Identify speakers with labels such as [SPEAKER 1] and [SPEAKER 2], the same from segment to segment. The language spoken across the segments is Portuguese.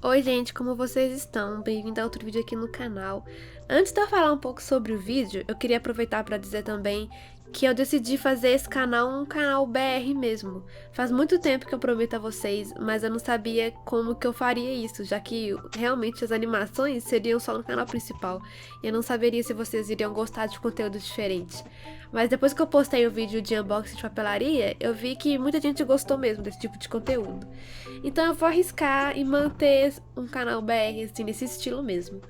[SPEAKER 1] Oi gente, como vocês estão? Bem-vindo a outro vídeo aqui no canal. Antes de eu falar um pouco sobre o vídeo, eu queria aproveitar para dizer também que eu decidi fazer esse canal um canal BR mesmo. Faz muito tempo que eu prometo a vocês, mas eu não sabia como que eu faria isso, já que realmente as animações seriam só no canal principal. E eu não saberia se vocês iriam gostar de conteúdo diferente. Mas depois que eu postei o vídeo de unboxing de papelaria, eu vi que muita gente gostou mesmo desse tipo de conteúdo. Então eu vou arriscar e manter um canal BR assim, nesse estilo mesmo.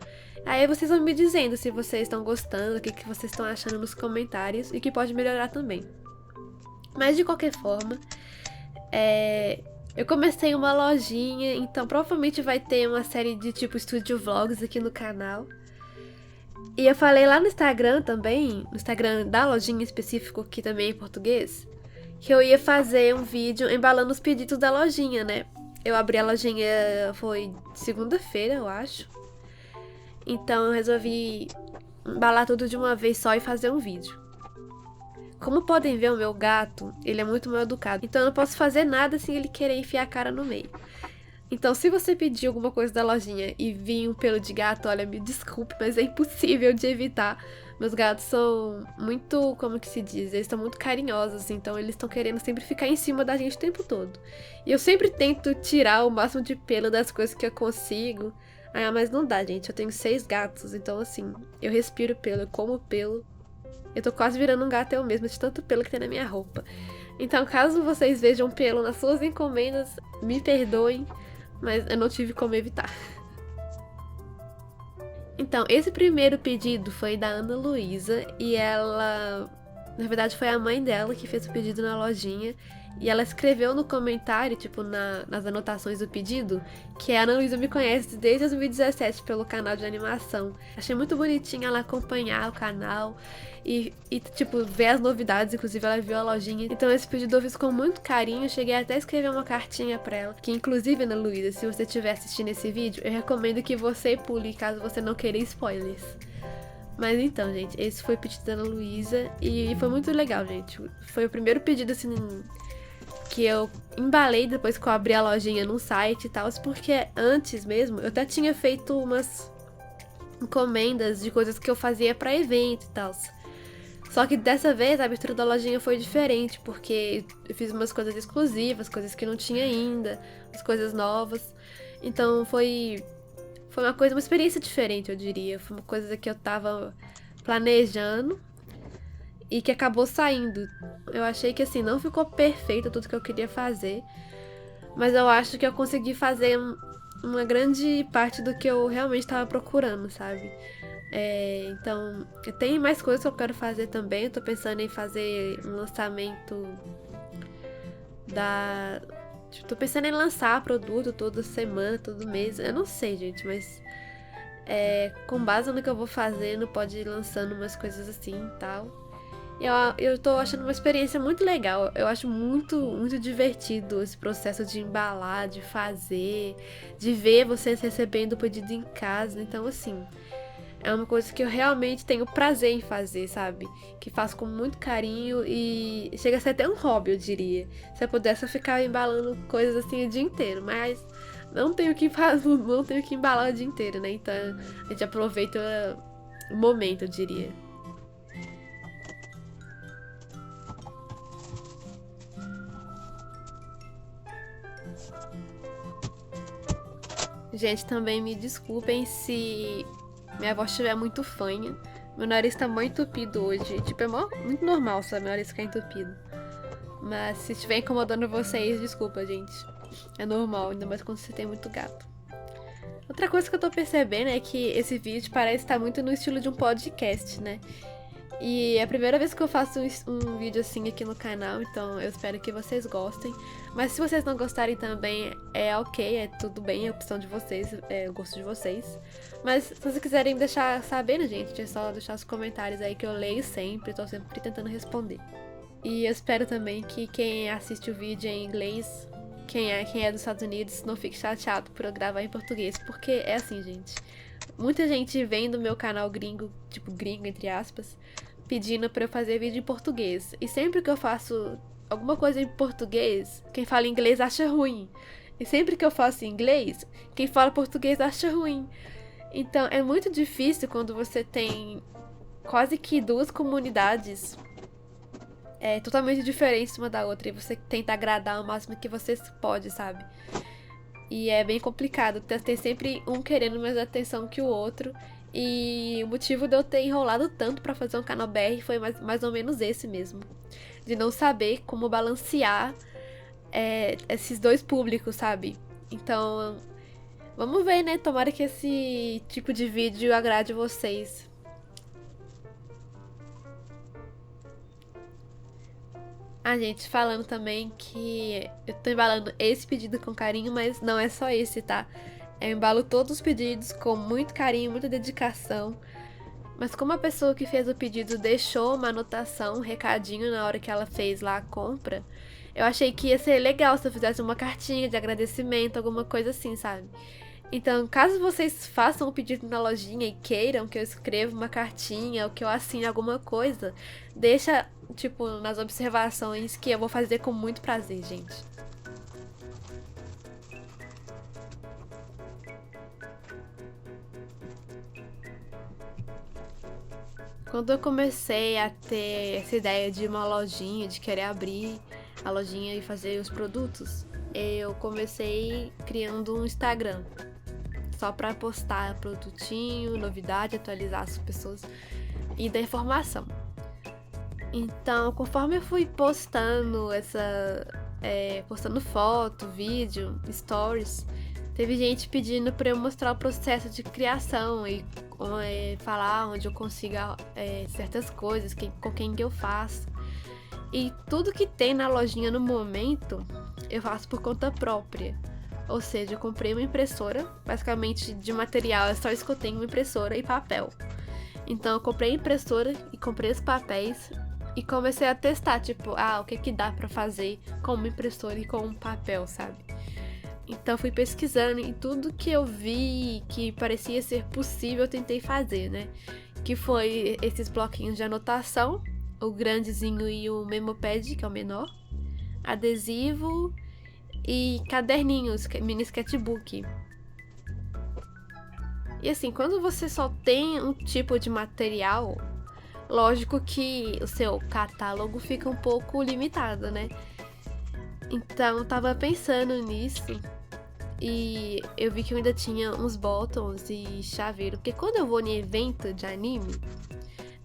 [SPEAKER 1] Aí vocês vão me dizendo se vocês estão gostando, o que vocês estão achando nos comentários e que pode melhorar também. Mas de qualquer forma, eu comecei uma lojinha, então provavelmente vai ter uma série de tipo Studio Vlogs aqui no canal. E eu falei lá no Instagram também, no Instagram da lojinha em específico, que também é em português, que eu ia fazer um vídeo embalando os pedidos da lojinha, né? Eu abri a lojinha, foi segunda-feira, eu acho. Então eu resolvi embalar tudo de uma vez só e fazer um vídeo. Como podem ver, o meu gato, ele é muito mal educado. Então eu não posso fazer nada sem ele querer enfiar a cara no meio. Então se você pedir alguma coisa da lojinha e vir um pelo de gato, olha, me desculpe, mas é impossível de evitar. Meus gatos são muito, como que se diz, eles estão muito carinhosos, então eles estão querendo sempre ficar em cima da gente o tempo todo. E eu sempre tento tirar o máximo de pelo das coisas que eu consigo. Ah, mas não dá, gente, eu tenho 6 gatos, então assim, eu respiro pelo, eu como pelo. Eu tô quase virando um gato eu mesma, de tanto pelo que tem na minha roupa. Então, caso vocês vejam pelo nas suas encomendas, me perdoem, mas eu não tive como evitar. Então, esse primeiro pedido foi da Ana Luísa e ela, na verdade, foi a mãe dela que fez o pedido na lojinha. E ela escreveu no comentário, tipo, nas anotações do pedido, que a Ana Luísa me conhece desde 2017 pelo canal de animação. Achei muito bonitinho ela acompanhar o canal e, tipo, ver as novidades. Inclusive, ela viu a lojinha. Então, esse pedido eu fiz com muito carinho. Cheguei até a escrever uma cartinha pra ela. Que, inclusive, Ana Luísa, se você estiver assistindo esse vídeo, eu recomendo que você pule, caso você não queira spoilers. Mas então, gente, esse foi o pedido da Ana Luísa e foi muito legal, gente. Foi o primeiro pedido, assim, que eu embalei depois que eu abri a lojinha num site e tal, porque antes mesmo eu até tinha feito umas encomendas de coisas que eu fazia pra evento e tal. Só que dessa vez a abertura da lojinha foi diferente, porque eu fiz umas coisas exclusivas, coisas que não tinha ainda, as coisas novas. Então foi uma experiência diferente, eu diria. Foi uma coisa que eu tava planejando e que acabou saindo. Eu achei que assim, não ficou perfeito tudo que eu queria fazer, mas eu acho que eu consegui fazer uma grande parte do que eu realmente estava procurando, sabe? Então, tem mais coisas que eu quero fazer também. Eu tô pensando em fazer um lançamento da... Tô pensando em lançar produto toda semana, todo mês. Eu não sei, gente, mas com base no que eu vou fazendo, pode ir lançando umas coisas assim e tal. Eu tô achando uma experiência muito legal. Eu acho muito, muito divertido esse processo de embalar, de fazer, de ver vocês recebendo o pedido em casa. Então, assim, é uma coisa que eu realmente tenho prazer em fazer, sabe? Que faço com muito carinho e chega a ser até um hobby, eu diria. Se eu pudesse, eu ficava embalando coisas assim o dia inteiro, mas não tenho que fazer, não tenho que embalar o dia inteiro, né? Então, a gente aproveita o momento, eu diria. Gente, também me desculpem se minha voz estiver muito fanha. Meu nariz tá muito entupido hoje. Tipo, é muito normal, sabe? Meu nariz ficar entupido. Mas se estiver incomodando vocês, desculpa, gente. É normal, ainda mais quando você tem muito gato. Outra coisa que eu tô percebendo é que esse vídeo parece estar muito no estilo de um podcast, né? E é a primeira vez que eu faço um vídeo assim aqui no canal, então eu espero que vocês gostem. Mas se vocês não gostarem também, é ok, é tudo bem, é a opção de vocês, é o gosto de vocês. Mas se vocês quiserem me deixar sabendo, gente, é só deixar os comentários aí que eu leio sempre, tô sempre tentando responder. E eu espero também que quem assiste o vídeo em inglês, quem é dos Estados Unidos, não fique chateado por eu gravar em português, porque é assim, gente. Muita gente vem do meu canal gringo, tipo gringo entre aspas, pedindo pra eu fazer vídeo em português. E sempre que eu faço alguma coisa em português, quem fala inglês acha ruim. E sempre que eu faço em inglês, quem fala português acha ruim. Então é muito difícil quando você tem quase que duas comunidades totalmente diferentes uma da outra e você tenta agradar o máximo que você pode, sabe? E é bem complicado, tem sempre um querendo mais atenção que o outro. E o motivo de eu ter enrolado tanto pra fazer um canal BR foi mais ou menos esse mesmo. De não saber como balancear esses dois públicos, sabe? Então, vamos ver, né? Tomara que esse tipo de vídeo agrade vocês. Ah, gente, falando também que eu tô embalando esse pedido com carinho, mas não é só esse, tá? Eu embalo todos os pedidos com muito carinho, muita dedicação. Mas como a pessoa que fez o pedido deixou uma anotação, um recadinho na hora que ela fez lá a compra, eu achei que ia ser legal se eu fizesse uma cartinha de agradecimento, alguma coisa assim, sabe? Então, caso vocês façam um pedido na lojinha e queiram que eu escreva uma cartinha ou que eu assine alguma coisa, deixa, tipo, nas observações que eu vou fazer com muito prazer, gente. Quando eu comecei a ter essa ideia de uma lojinha, de querer abrir a lojinha e fazer os produtos, eu comecei criando um Instagram. Só pra postar produtinho, novidade, atualizar as pessoas e dar informação. Então, conforme eu fui postando postando foto, vídeo, stories, teve gente pedindo pra eu mostrar o processo de criação e falar onde eu consigo certas coisas, com quem que eu faço. E tudo que tem na lojinha no momento, eu faço por conta própria. Ou seja, eu comprei uma impressora, basicamente de material é só isso que eu tenho, uma impressora e papel. Então eu comprei a impressora e comprei os papéis e comecei a testar, tipo, o que dá pra fazer com uma impressora e com um papel, sabe? Então fui pesquisando e tudo que eu vi que parecia ser possível eu tentei fazer, né? Que foi esses bloquinhos de anotação, o grandezinho e o memopad, que é o menor, adesivo e caderninhos, mini sketchbook. E assim, quando você só tem um tipo de material, lógico que o seu catálogo fica um pouco limitado, né? Então, eu tava pensando nisso e eu vi que eu ainda tinha uns bottoms e chaveiro, porque quando eu vou em evento de anime,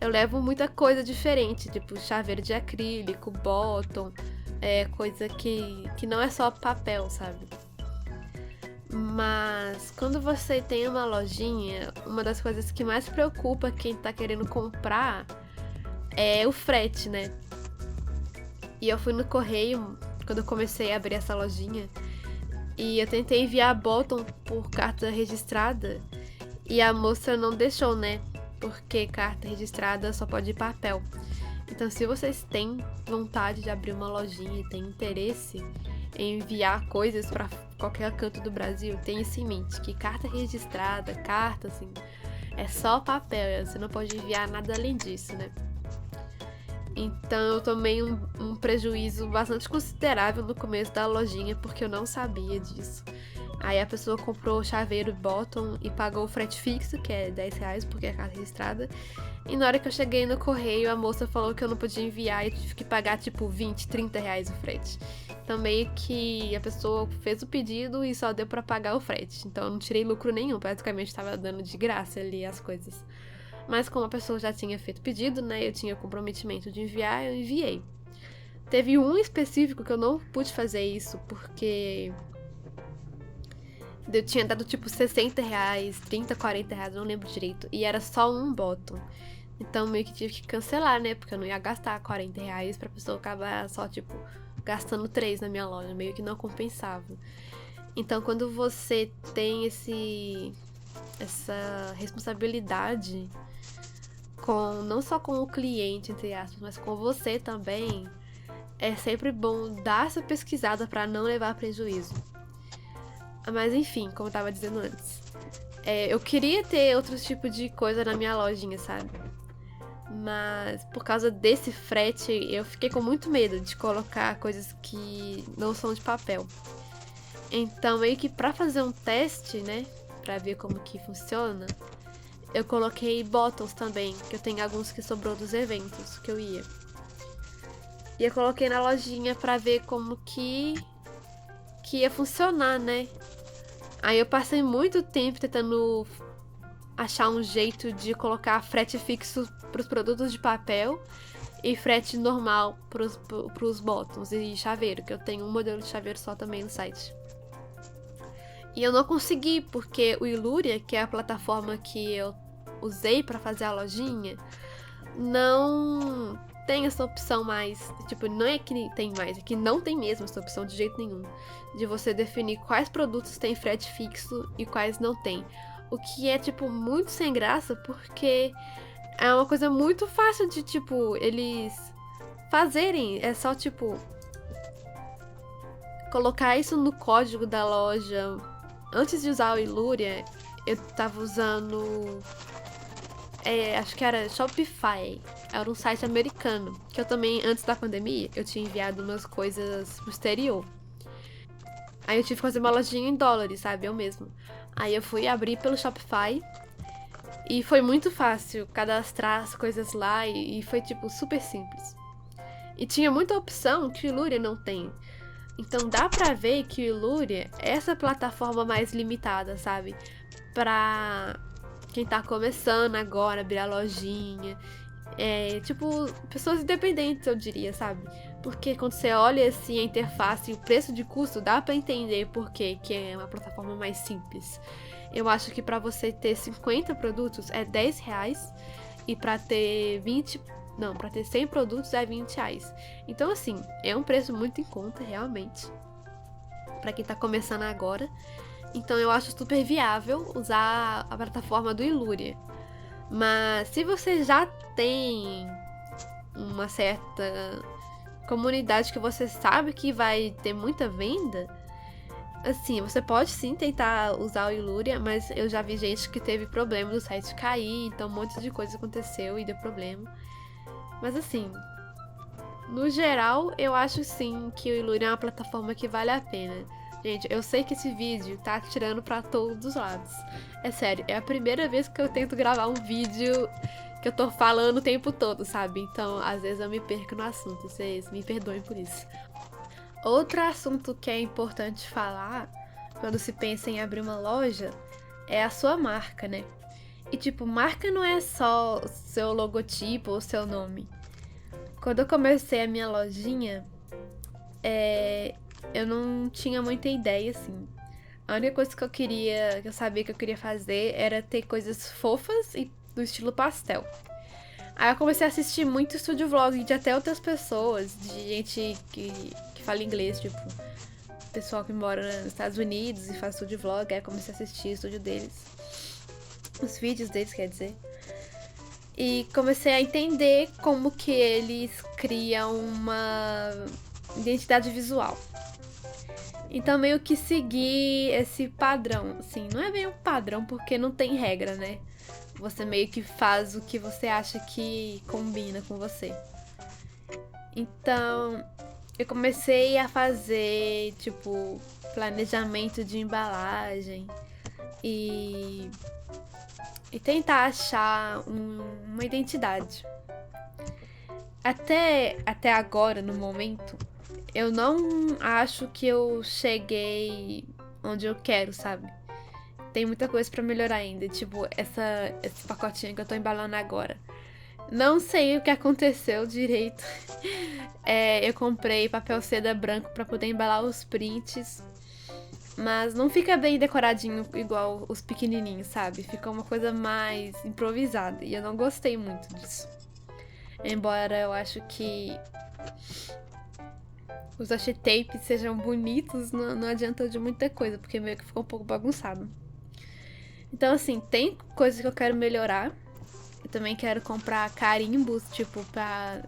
[SPEAKER 1] eu levo muita coisa diferente, tipo chaveiro de acrílico, bottom, coisa que não é só papel, sabe? Mas quando você tem uma lojinha, uma das coisas que mais preocupa quem tá querendo comprar é o frete, né? E eu fui no correio quando eu comecei a abrir essa lojinha e eu tentei enviar bottom por carta registrada e a moça não deixou, né? Porque carta registrada só pode ir papel. Então, se vocês têm vontade de abrir uma lojinha e têm interesse em enviar coisas para qualquer canto do Brasil, tenha isso em mente, que carta registrada, carta, assim, é só papel, você não pode enviar nada além disso, né? Então, eu tomei um prejuízo bastante considerável no começo da lojinha, porque eu não sabia disso. Aí a pessoa comprou o chaveiro bottom e pagou o frete fixo, que é R$10, porque é carta registrada. E na hora que eu cheguei no correio, a moça falou que eu não podia enviar e eu tive que pagar tipo R$20, R$30 o frete. Então meio que a pessoa fez o pedido e só deu pra pagar o frete. Então eu não tirei lucro nenhum, praticamente estava dando de graça ali as coisas. Mas como a pessoa já tinha feito o pedido, né, eu tinha comprometimento de enviar, eu enviei. Teve um específico que eu não pude fazer isso, porque eu tinha dado tipo R$60, 30, R$40, não lembro direito. E era só um bottom. Então meio que tive que cancelar, né? Porque eu não ia gastar R$40 pra pessoa acabar só, tipo, gastando 3 na minha loja. Meio que não compensava. Então quando você tem essa responsabilidade não só com o cliente, entre aspas, mas com você também, é sempre bom dar essa pesquisada pra não levar prejuízo. Mas enfim, como eu tava dizendo antes, eu queria ter outro tipo de coisa na minha lojinha, sabe? Mas por causa desse frete, eu fiquei com muito medo de colocar coisas que não são de papel. Então, meio que pra fazer um teste, né, pra ver como que funciona, eu coloquei bottles também, que eu tenho alguns que sobrou dos eventos que eu ia. E eu coloquei na lojinha pra ver como que ia funcionar, né? Aí eu passei muito tempo tentando achar um jeito de colocar frete fixo pros produtos de papel e frete normal pros bottoms e chaveiro, que eu tenho um modelo de chaveiro só também no site. E eu não consegui, porque o Iluria, que é a plataforma que eu usei pra fazer a lojinha, não tem essa opção mais. Tipo, não é que tem mais, é que não tem mesmo essa opção de jeito nenhum. De você definir quais produtos tem frete fixo e quais não tem. O que é, tipo, muito sem graça, porque é uma coisa muito fácil de, tipo, eles fazerem. É só, tipo, colocar isso no código da loja. Antes de usar o Iluria, eu tava usando... acho que era Shopify. Era um site americano. Que eu também, antes da pandemia, eu tinha enviado umas coisas pro exterior. Aí eu tive que fazer uma lojinha em dólares, sabe? Eu mesmo. Aí eu fui abrir pelo Shopify. E foi muito fácil cadastrar as coisas lá. E foi, tipo, super simples. E tinha muita opção que o Iluria não tem. Então dá pra ver que o Iluria é essa plataforma mais limitada, sabe? Pra quem tá começando agora, abrir a lojinha. Tipo, pessoas independentes, eu diria, sabe? Porque quando você olha assim a interface e o preço de custo, dá pra entender por que é uma plataforma mais simples. Eu acho que pra você ter 50 produtos é R$10 e pra ter 20... Não, pra ter 100 produtos é R$20. Então, assim, é um preço muito em conta, realmente. Pra quem tá começando agora. Então, eu acho super viável usar a plataforma do Iluria. Mas, se você já tem uma certa comunidade que você sabe que vai ter muita venda, assim, você pode sim tentar usar o Iluria, mas eu já vi gente que teve problema do site cair, então um monte de coisa aconteceu e deu problema. Mas assim, no geral, eu acho sim que o Iluria é uma plataforma que vale a pena. Gente, eu sei que esse vídeo tá atirando pra todos os lados. É sério, é a primeira vez que eu tento gravar um vídeo que eu tô falando o tempo todo, sabe? Então, às vezes eu me perco no assunto, vocês me perdoem por isso. Outro assunto que é importante falar quando se pensa em abrir uma loja é a sua marca, né? E tipo, marca não é só o seu logotipo ou seu nome. Quando eu comecei a minha lojinha, eu não tinha muita ideia, assim. A única coisa que eu sabia que eu queria fazer era ter coisas fofas e do estilo pastel. Aí eu comecei a assistir muito estúdio vlog de até outras pessoas, de gente que fala inglês, tipo, pessoal que mora nos Estados Unidos e faz estúdio vlog, aí eu comecei a assistir o estúdio deles. Os vídeos deles, quer dizer. E comecei a entender como que eles criam uma identidade visual. Então meio que segui esse padrão, assim, não é bem um padrão porque não tem regra, né? Você meio que faz o que você acha que combina com você. Então, eu comecei a fazer, tipo, planejamento de embalagem e tentar achar uma identidade. Até agora, no momento, eu não acho que eu cheguei onde eu quero, sabe? Tem muita coisa pra melhorar ainda. Tipo, esse pacotinho que eu tô embalando agora. Não sei o que aconteceu direito. Eu comprei papel seda branco pra poder embalar os prints. Mas não fica bem decoradinho igual os pequenininhos, sabe? Fica uma coisa mais improvisada. E eu não gostei muito disso. Embora eu acho que os washi tapes sejam bonitos, não adianta de muita coisa, porque meio que ficou um pouco bagunçado. Então, assim, tem coisas que eu quero melhorar. Eu também quero comprar carimbos, tipo, pra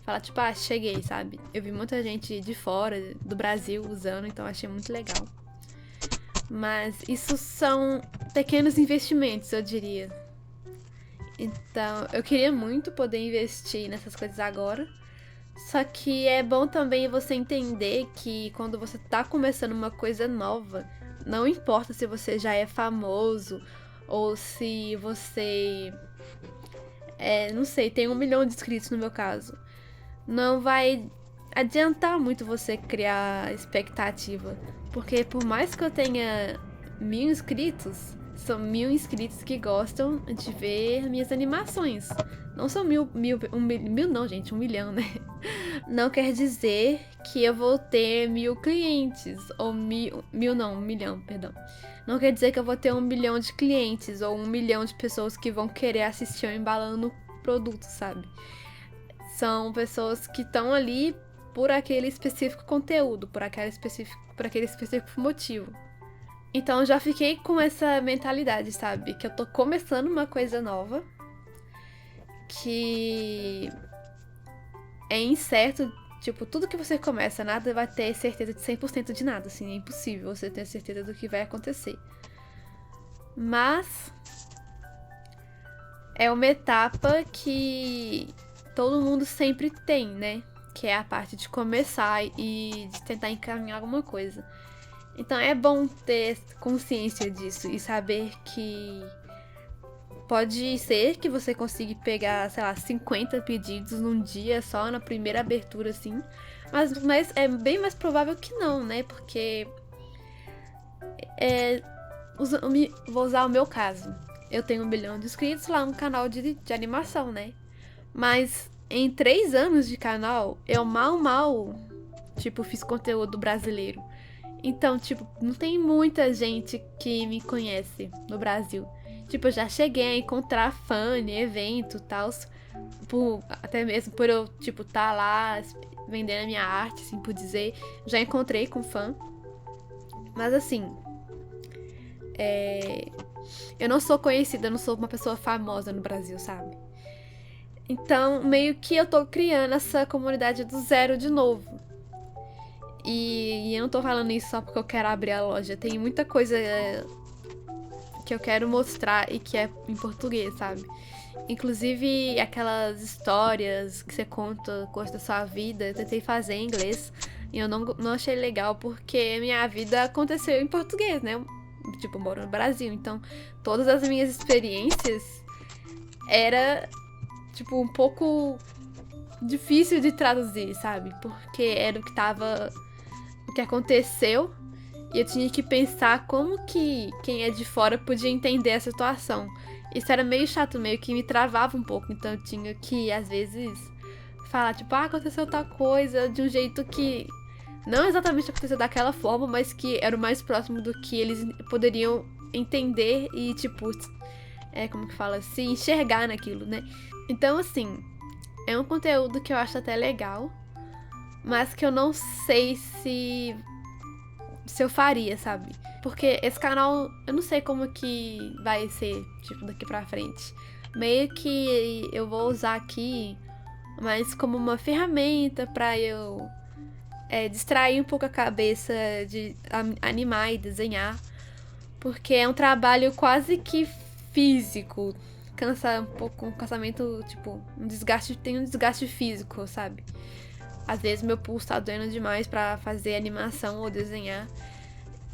[SPEAKER 1] falar, tipo, cheguei, sabe? Eu vi muita gente de fora, do Brasil, usando, então achei muito legal. Mas isso são pequenos investimentos, eu diria. Então, eu queria muito poder investir nessas coisas agora. Só que é bom também você entender que quando você tá começando uma coisa nova, não importa se você já é famoso ou se você, não sei, tem 1 milhão de inscritos no meu caso. Não vai adiantar muito você criar expectativa. Porque por mais que eu tenha 1.000 inscritos, são 1.000 inscritos que gostam de ver minhas animações. Não são mil não, gente, 1 milhão, né? Não quer dizer que eu vou ter 1.000 clientes, ou 1 milhão, perdão. Não quer dizer que eu vou ter 1 milhão de clientes, ou 1 milhão de pessoas que vão querer assistir eu embalando produto, sabe? São pessoas que estão ali por aquele específico conteúdo, por aquele específico motivo. Então eu já fiquei com essa mentalidade, sabe? Que eu tô começando uma coisa nova, que é incerto, tipo, tudo que você começa, nada vai ter certeza de 100% de nada, assim, é impossível você ter certeza do que vai acontecer. Mas é uma etapa que todo mundo sempre tem, né? Que é a parte de começar e de tentar encaminhar alguma coisa. Então é bom ter consciência disso e saber que pode ser que você consiga pegar, sei lá, 50 pedidos num dia só, na primeira abertura, assim. Mas é bem mais provável que não, né? Porque vou usar o meu caso. Eu tenho 1 milhão de inscritos lá no canal de animação, né? Mas em 3 anos de canal, eu mal, tipo, fiz conteúdo brasileiro. Então, tipo, não tem muita gente que me conhece no Brasil. Tipo, eu já cheguei a encontrar fã em evento e tal. Até mesmo por eu, tipo, tá lá vendendo a minha arte, assim, por dizer. Já encontrei com fã. Mas, assim, eu não sou conhecida, eu não sou uma pessoa famosa no Brasil, sabe? Então, meio que eu tô criando essa comunidade do zero de novo. E eu não tô falando isso só porque eu quero abrir a loja. Tem muita coisa que eu quero mostrar e que é em português, sabe? Inclusive aquelas histórias que você conta coisas da sua vida, eu tentei fazer em inglês e eu não achei legal porque minha vida aconteceu em português, né? Tipo, eu moro no Brasil, então todas as minhas experiências era, tipo, um pouco difícil de traduzir, sabe? Porque era o que aconteceu e eu tinha que pensar como que quem é de fora podia entender a situação. Isso era meio chato, meio que me travava um pouco, então eu tinha que, às vezes, falar, tipo, aconteceu tal coisa de um jeito que não exatamente aconteceu daquela forma, mas que era o mais próximo do que eles poderiam entender e, tipo, como que fala, se enxergar naquilo, né? Então, assim, é um conteúdo que eu acho até legal, mas que eu não sei se eu faria, sabe? Porque esse canal, eu não sei como que vai ser, tipo, daqui pra frente. Meio que eu vou usar aqui, mas como uma ferramenta pra eu distrair um pouco a cabeça de animar e desenhar. Porque é um trabalho quase que físico. Cansa um pouco, um cansamento, tipo, tem um desgaste físico, sabe? Às vezes meu pulso tá doendo demais pra fazer animação ou desenhar.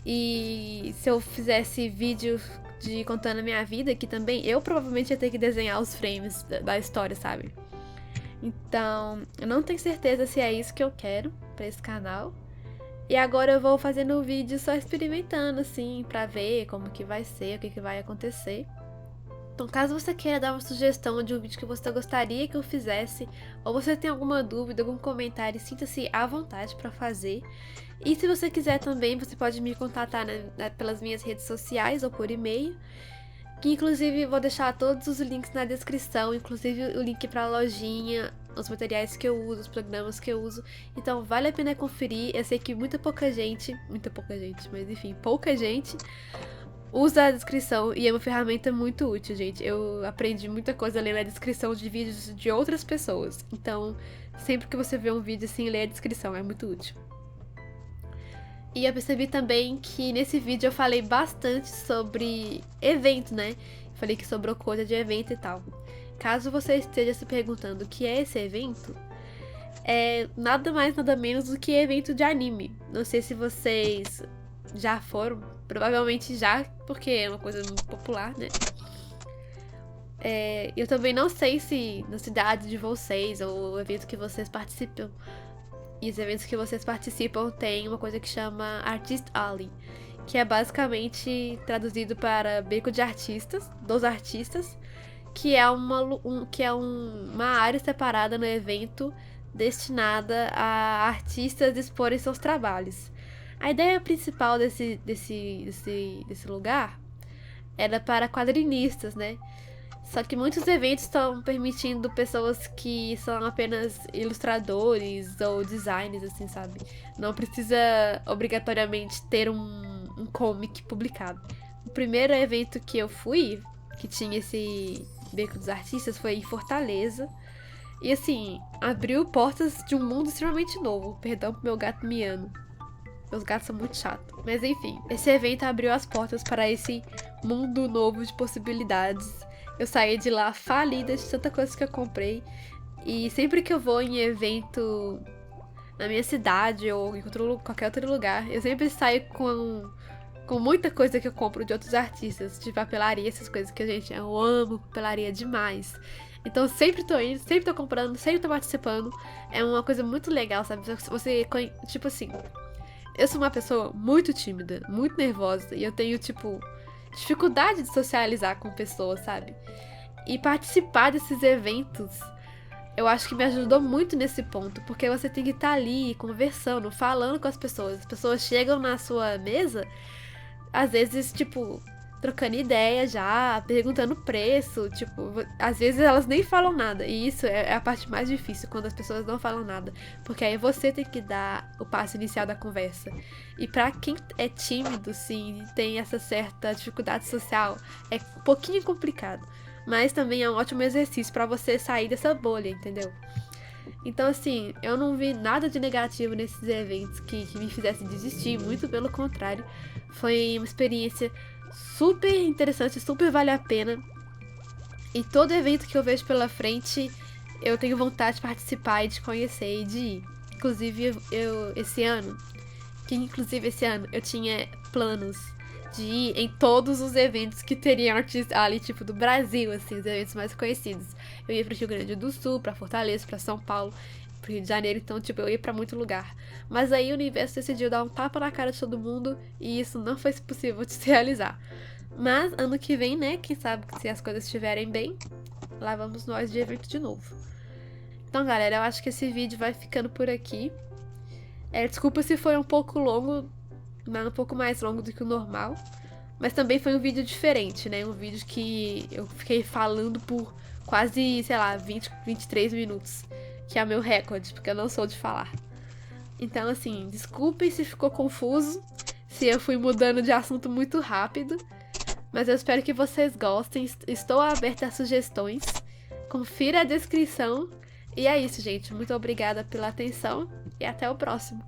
[SPEAKER 1] E se eu fizesse vídeo contando a minha vida, que também eu provavelmente ia ter que desenhar os frames da história, sabe? Então, eu não tenho certeza se é isso que eu quero pra esse canal. E agora eu vou fazendo vídeo só experimentando, assim, pra ver como que vai ser, o que vai acontecer. Então, caso você queira dar uma sugestão de um vídeo que você gostaria que eu fizesse, ou você tem alguma dúvida, algum comentário, sinta-se à vontade para fazer. E se você quiser também, você pode me contatar pelas minhas redes sociais ou por e-mail, que inclusive vou deixar todos os links na descrição, inclusive o link para a lojinha, os materiais que eu uso, os programas que eu uso. Então vale a pena conferir. Eu sei que pouca gente, mas enfim, pouca gente usa a descrição e é uma ferramenta muito útil, gente. Eu aprendi muita coisa lendo a descrição de vídeos de outras pessoas. Então, sempre que você vê um vídeo assim, lê a descrição, é muito útil. E eu percebi também que nesse vídeo eu falei bastante sobre evento, né? Falei que sobrou coisa de evento e tal. Caso você esteja se perguntando o que é esse evento, é nada mais, nada menos do que evento de anime. Não sei se vocês já foram, provavelmente já, porque é uma coisa muito popular, né? Eu também não sei se na cidade de vocês ou o evento que vocês participam, e os eventos que vocês participam tem uma coisa que chama Artist Alley, que é basicamente traduzido para beco de artistas, dos artistas, que é uma área separada no evento destinada a artistas exporem seus trabalhos. A ideia principal desse lugar era para quadrinistas, né? Só que muitos eventos estão permitindo pessoas que são apenas ilustradores ou designers, assim, sabe? Não precisa obrigatoriamente ter um comic publicado. O primeiro evento que eu fui, que tinha esse Beco dos Artistas, foi em Fortaleza. E assim, abriu portas de um mundo extremamente novo. Perdão pro meu gato miando. Meus gatos são muito chatos. Mas enfim, esse evento abriu as portas para esse mundo novo de possibilidades. Eu saí de lá falida de tanta coisa que eu comprei. E sempre que eu vou em evento na minha cidade ou em qualquer outro lugar, eu sempre saio com muita coisa que eu compro de outros artistas, de papelaria, essas coisas que eu amo papelaria demais. Então sempre tô indo, sempre tô comprando, sempre tô participando. É uma coisa muito legal, sabe? Tipo assim, eu sou uma pessoa muito tímida, muito nervosa, e eu tenho, tipo, dificuldade de socializar com pessoas, sabe? E participar desses eventos, eu acho que me ajudou muito nesse ponto, porque você tem que estar ali conversando, falando com as pessoas. As pessoas chegam na sua mesa, às vezes, tipo, trocando ideia já, perguntando preço, tipo, às vezes elas nem falam nada. E isso é a parte mais difícil, quando as pessoas não falam nada, porque aí você tem que dar o passo inicial da conversa. E pra quem é tímido, sim, tem essa certa dificuldade social, é um pouquinho complicado, mas também é um ótimo exercício pra você sair dessa bolha, entendeu? Então, assim, eu não vi nada de negativo nesses eventos que me fizessem desistir, muito pelo contrário. Foi uma experiência super interessante, super vale a pena. E todo evento que eu vejo pela frente, eu tenho vontade de participar e de conhecer e de ir. Inclusive, esse ano eu tinha planos de ir em todos os eventos que teriam artistas ali, tipo, do Brasil, assim, os eventos mais conhecidos. Eu ia pro Rio Grande do Sul, pra Fortaleza, pra São Paulo, pro Rio de Janeiro, então, tipo, eu ia pra muito lugar. Mas aí o universo decidiu dar um tapa na cara de todo mundo e isso não foi possível de se realizar. Mas ano que vem, né, quem sabe se as coisas estiverem bem, lá vamos nós de evento de novo. Então, galera, eu acho que esse vídeo vai ficando por aqui. Desculpa se foi um pouco longo, um pouco mais longo do que o normal. Mas também foi um vídeo diferente, né? Um vídeo que eu fiquei falando por quase, sei lá, 23 minutos. Que é o meu recorde, porque eu não sou de falar. Então, assim, desculpem se ficou confuso, se eu fui mudando de assunto muito rápido. Mas eu espero que vocês gostem. Estou aberta a sugestões. Confira a descrição. E é isso, gente. Muito obrigada pela atenção e até o próximo.